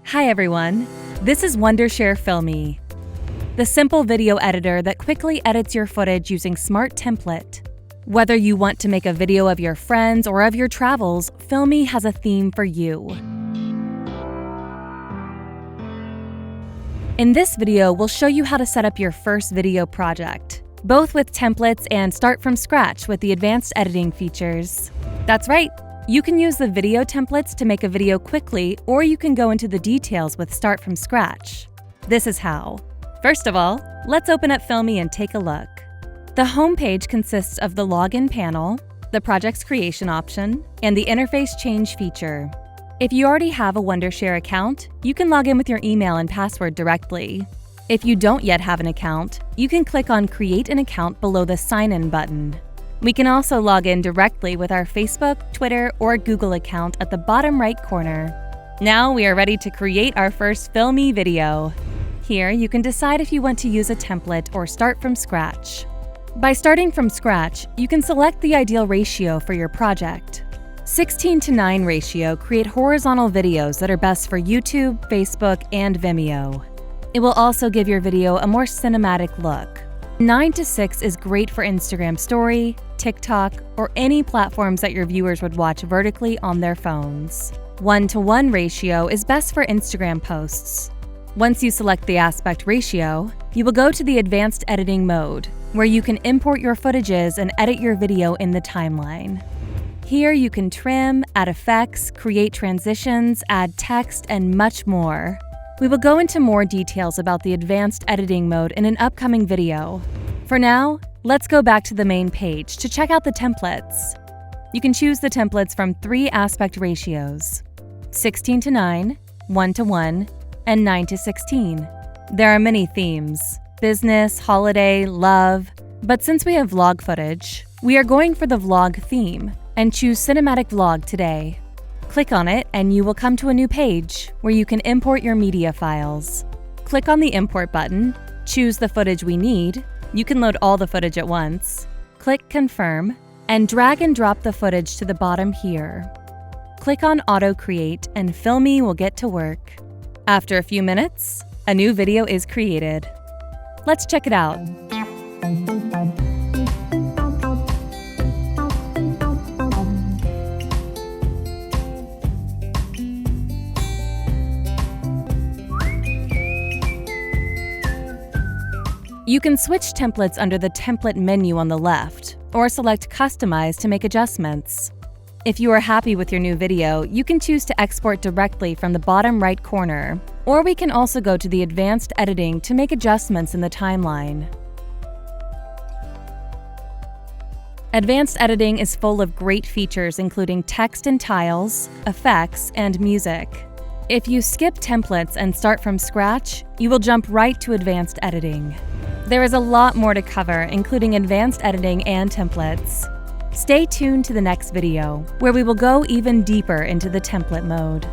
Hi everyone, this is Wondershare Filmii, the simple video editor that quickly edits your footage using Smart Template. Whether you want to make a video of your friends or of your travels, Filmii has a theme for you. In this video, we'll show you how to set up your first video project, both with templates and start from scratch with the advanced editing features. That's right! You can use the video templates to make a video quickly, or you can go into the details with Start from Scratch. This is how. First of all, let's open up Filmii and take a look. The home page consists of the Login panel, the Project's Creation option, and the Interface Change feature. If you already have a Wondershare account, you can log in with your email and password directly. If you don't yet have an account, you can click on Create an Account below the Sign In button. We can also log in directly with our Facebook, Twitter, or Google account at the bottom right corner. Now we are ready to create our first Filmii video. Here you can decide if you want to use a template or start from scratch. By starting from scratch, you can select the ideal ratio for your project. 16:9 ratio create horizontal videos that are best for YouTube, Facebook, and Vimeo. It will also give your video a more cinematic look. 9:6 is great for Instagram Story, TikTok, or any platforms that your viewers would watch vertically on their phones. 1:1 ratio is best for Instagram posts. Once you select the aspect ratio, you will go to the advanced editing mode, where you can import your footages and edit your video in the timeline. Here you can trim, add effects, create transitions, add text, and much more. We will go into more details about the advanced editing mode in an upcoming video. For now, let's go back to the main page to check out the templates. You can choose the templates from 3 aspect ratios: 16:9, 1:1, and 9:16. There are many themes: business, holiday, love, but since we have vlog footage, we are going for the vlog theme and choose Cinematic Vlog today. Click on it and you will come to a new page where you can import your media files. Click on the Import button, choose the footage we need. You can load all the footage at once. Click Confirm, and drag and drop the footage to the bottom here. Click on Auto Create and Filmii will get to work. After a few minutes, a new video is created. Let's check it out. You can switch templates under the template menu on the left, or select Customize to make adjustments. If you are happy with your new video, you can choose to export directly from the bottom right corner, or we can also go to the advanced editing to make adjustments in the timeline. Advanced editing is full of great features including text and tiles, effects, and music. If you skip templates and start from scratch, you will jump right to advanced editing. There is a lot more to cover, including advanced editing and templates. Stay tuned to the next video, where we will go even deeper into the template mode.